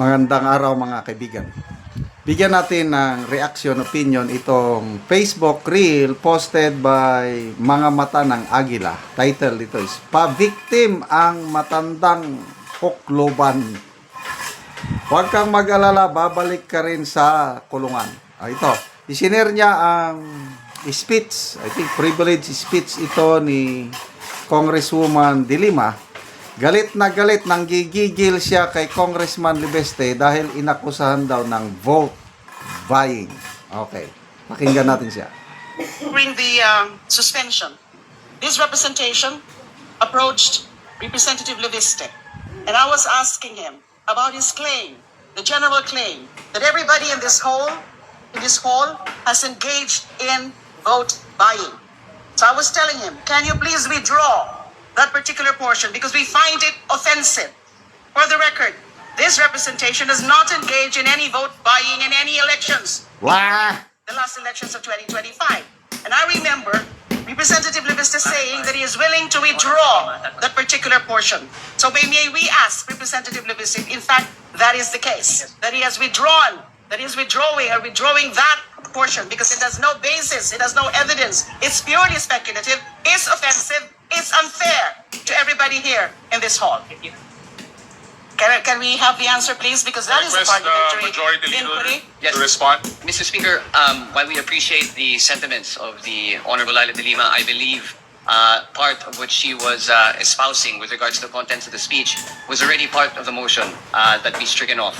Magandang araw mga kaibigan. Bigyan natin ng reaction opinion itong Facebook reel posted by Mga Mata ng Agila. Title dito is Pa-victim ang matandang Hukloban. Huwag kang mag-alala, babalik ka rin sa kulungan. Ito, isinare niya ang speech, I think privilege speech ito ni Congresswoman De Lima. Galit na galit, nanggigigil siya kay Congressman Libeste dahil inakusahan daw ng vote buying. Okay, pakinggan natin siya. During the suspension, this representation approached Representative Leviste, and I was asking him about his claim, the general claim, that everybody in this hall has engaged in vote buying. So I was telling him, can you please withdraw that particular portion because we find it offensive. For the record, this representation does not engage in any vote buying in any elections. Wah! The last elections of 2025. And I remember Representative Libiste saying that he is willing to withdraw that particular portion. So may we ask Representative Libiste, in fact, that is the case, that he has withdrawn, that he is withdrawing that portion because it has no basis, it has no evidence, it's purely speculative, it's offensive, it's unfair to everybody here in this hall. Can we have the answer, please? Because that is a parliamentary Majority inquiry. Leader to respond. Mr. Speaker, while we appreciate the sentiments of the Honorable Laila De Lima, I believe part of what she was espousing with regards to the contents of the speech was already part of the motion that be stricken off.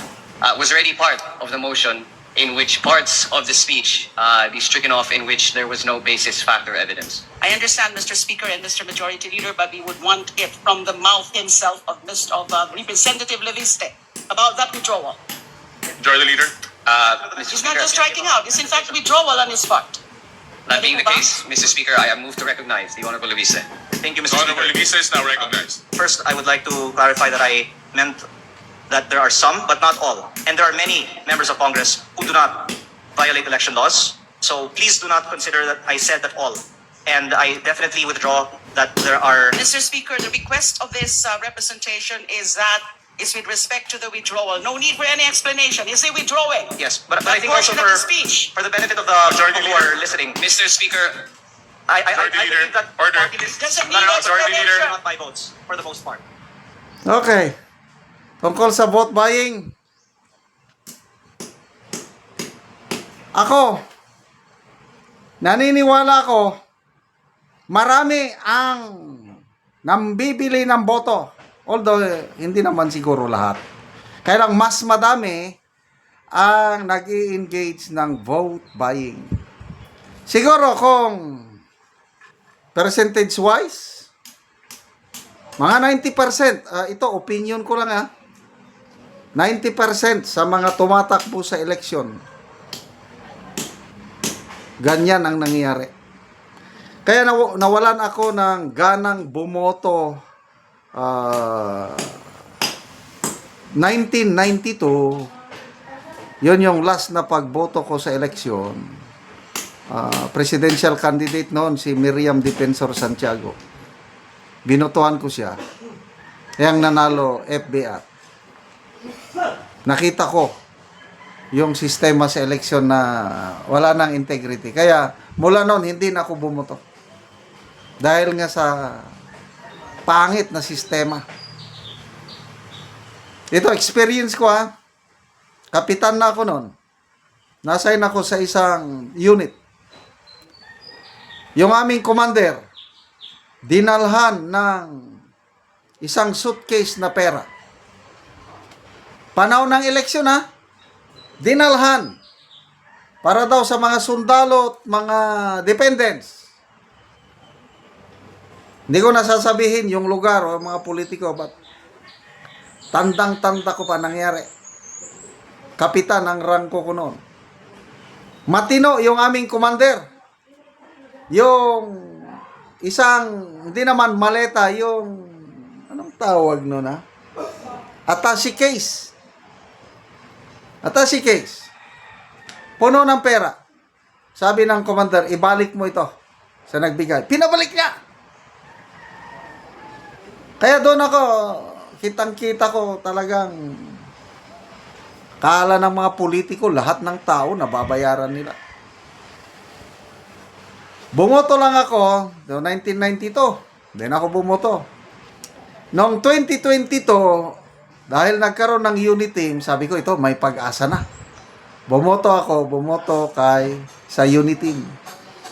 Was already part of the motion in which parts of the speech be stricken off in which there was no basis, fact, or evidence. I understand, Mr. Speaker and Mr. Majority Leader, but we would want it from the mouth himself of Representative Leviste about that withdrawal. Majority Leader. Mr. It's not Speaker, just striking out, it's in fact withdrawal on his part. that being the case, Mr. Speaker, I am moved to recognize the Honorable Luisa. Thank you, Mr. Honorable Speaker. Levisa is now recognized. First, I would like to clarify that I meant that there are some, but not all. And there are many members of Congress who do not violate election laws. So please do not consider that I said that all. And I definitely withdraw that there are... Mr. Speaker, the request of this representation is with respect to the withdrawal. No need for any explanation. Is he withdrawing? Yes, but That I think also portion of the speech. for the benefit of the Majority people who are Leader. listening, Mr. Speaker, I Majority Leader, believe that order. party lists Doesn't not need Majority Leader. explanation. not by votes, for the most part. Okay. Tungkol sa vote buying. Ako, naniniwala ako, marami ang nambibili ng boto. Although, hindi naman siguro lahat. Kaya lang mas madami ang nag-i-engage ng vote buying. Siguro kung percentage-wise, mga 90%, ito opinion ko lang 90% sa mga tumatakbo sa eleksyon, ganyan ang nangyayari. Kaya nawalan ako ng ganang bumoto 1992, yun yung last na pagboto ko sa eleksyon. Presidential candidate noon si Miriam Defensor Santiago. Binotohan ko siya. Yang nanalo FBR. Nakita ko yung sistema sa eleksyon na wala nang integrity. Kaya mula noon hindi na ako bumoto. Dahil nga sa pangit na sistema. Ito experience ko Kapitan na ako noon. Nasign ako sa isang unit. Yung aming commander dinalhan ng isang suitcase na pera. Panahon ng eleksyon dinalhan para daw sa mga sundalo at mga dependents. Hindi ko nasasabihin yung lugar o mga politiko, but tandang-tanda ko pa nangyari. Kapitan ang rangko ko noon. Matino yung aming commander. Yung isang, hindi naman maleta, yung, anong tawag noon attaché case. Attaché case. Puno ng pera. Sabi ng commander, ibalik mo ito sa nagbigay. Pinabalik niya. Kaya doon ako, kitang-kita ko talagang Kala ng mga politiko, lahat ng tao nababayaran nila. Bumoto lang ako noong 1992. Then ako bumoto. Noong 2022, dahil nagkaroon ng unit team, sabi ko ito, may pag-asa na. Bumoto sa unit team.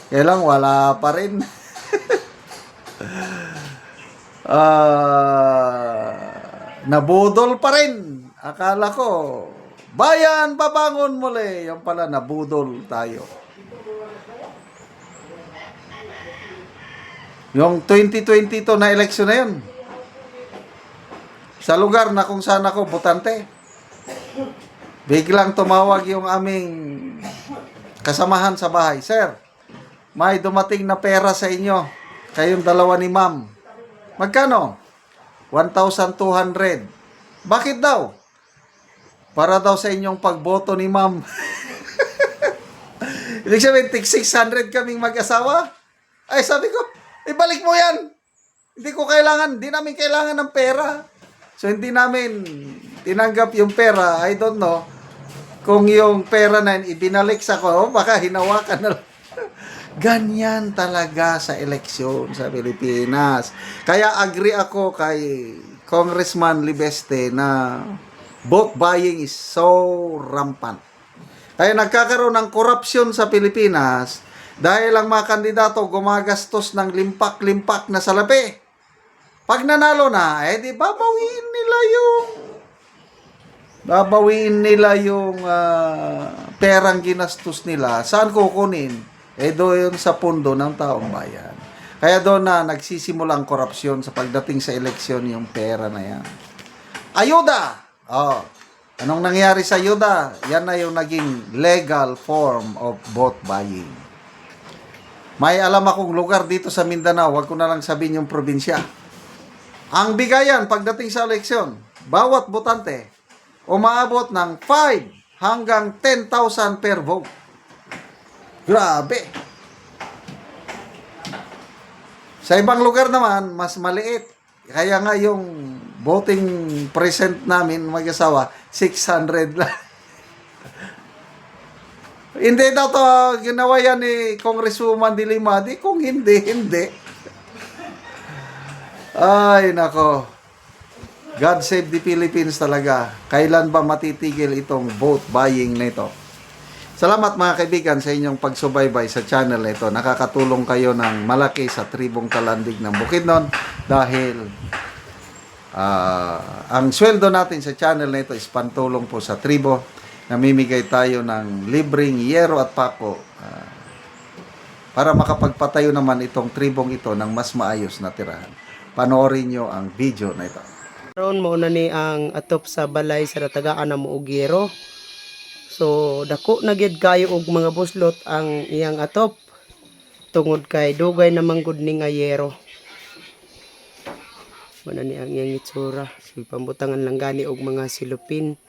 Kaya lang, wala pa rin. Nabudol pa rin. Akala ko, bayan, babangon muli. Yung pala, nabudol tayo. Yung 2022 na eleksyon na yun, sa lugar na kung saan ako botante, biglang tumawag yung aming kasamahan sa bahay. Sir, may dumating na pera sa inyo. Kayong dalawa ni ma'am. Magkano? 1,200. Bakit daw? Para daw sa inyong pagboto ni ma'am. Ibig sabihin, 600 kaming mag-asawa? Ay, sabi ko, ibalik mo yan. Hindi namin kailangan ng pera. So, hindi namin tinanggap yung pera. I don't know kung yung pera na yun, ibinalik sa ko, baka hinawakan na lang. Ganyan talaga sa eleksyon sa Pilipinas. Kaya agree ako kay Congressman Libeste na vote buying is so rampant. Kaya nagkakaroon ng korupsyon sa Pilipinas dahil ang mga kandidato gumagastos ng limpak-limpak na salapi. Pag nanalo na, di babawiin nila yung perang ginastos nila. Saan kukunin? Doon sa pundo ng taong bayan. Kaya doon na nagsisimulang korupsyon sa pagdating sa eleksyon yung pera na yan. Ayuda! Anong nangyari sa ayuda? Yan na yung naging legal form of vote buying. May alam akong lugar dito sa Mindanao, wag ko na lang sabihin yung probinsya. Ang bigayan pagdating sa eleksyon, bawat botante, umaabot ng 5 hanggang 10,000 per vote. Grabe. Sa ibang lugar naman, mas maliit. Kaya nga yung voting present namin, mag-asawa, 600 lang. Hindi daw to ginawa yan ni Congresswoman de Lima. Kung hindi. Ay, nako. God save the Philippines talaga. Kailan ba matitigil itong vote buying nito? Salamat mga kaibigan sa inyong pagsubaybay sa channel nito. Nakakatulong kayo ng malaki sa tribong Talandig ng Bukidnon dahil ang sweldo natin sa channel nito is pantulong po sa tribo. Namimigay tayo ng libreng yero at pako para makapagpatayo naman itong tribong ito ng mas maayos na tirahan. Panoorin nyo ang video na ito. Karon mo na ni ang atop sa balay sa natagaan na Muugero. So dako na gyud kayo og mga buslot ang iyang atop tungod kay dugay na manggod ni nga yero. Mana ni ang iyang itsura. So pambutangan lang gani og mga silupin.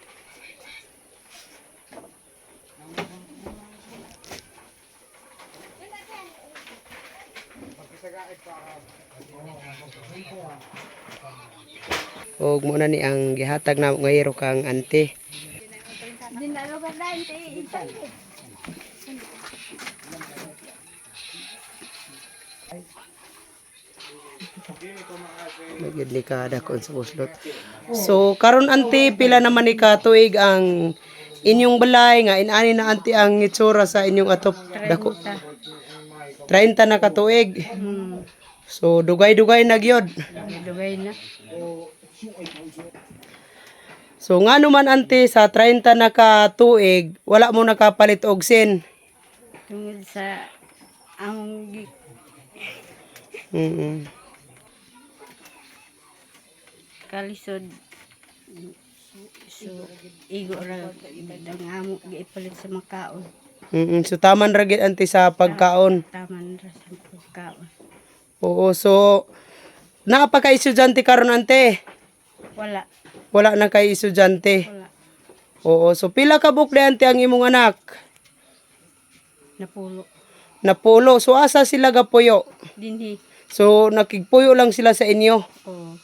Og mo na ni ang gihatag na nga yero kang ante. Nagyud ni kada kon sa buslot. So karon ante pila naman ni katuig ang inyong balay nga inani na ante ang itsura sa inyong atop dako. 30 na katuig. So dugay-dugay na gyud. Dugay na. So nga naman ante sa 30 na katuig wala mo nakapalit og sin. Tungod sa among kalisod. So igo ra dang amo giipalit sa makaon. So taman ra gyud ante sa pagkaon. Taman ra sa pagkaon. Oo, so naa pa kay estudyante karon ante? Wala. Wala na kay estudyante. Wala. Oo, so pila ka bukle ante ang imong anak? Napulo. Napulo. So asa sila gapuyo? Dinhi. So nakigpuyo lang sila sa inyo. Oh,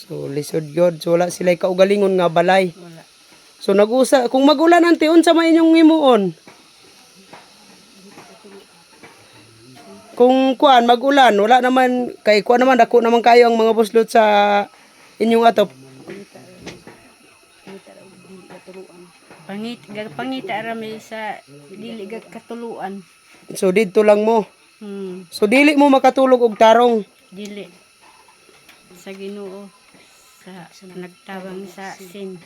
So lisod gyud. So wala sila kaugalingon nga balay. wala. So nag-usa kung magulan ante unsa man inyong himuon? Kung kuan magulan, wala naman kay kuan naman dako naman kayo ang mga buslot sa inyong atop. Pangita rami sa dili gag katuluan. So didto lang mo. So dili mo makatulog og tarong. Dili sa Ginoo sa nagtawang sa sin.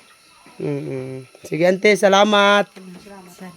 Sige ante, salamat. Sa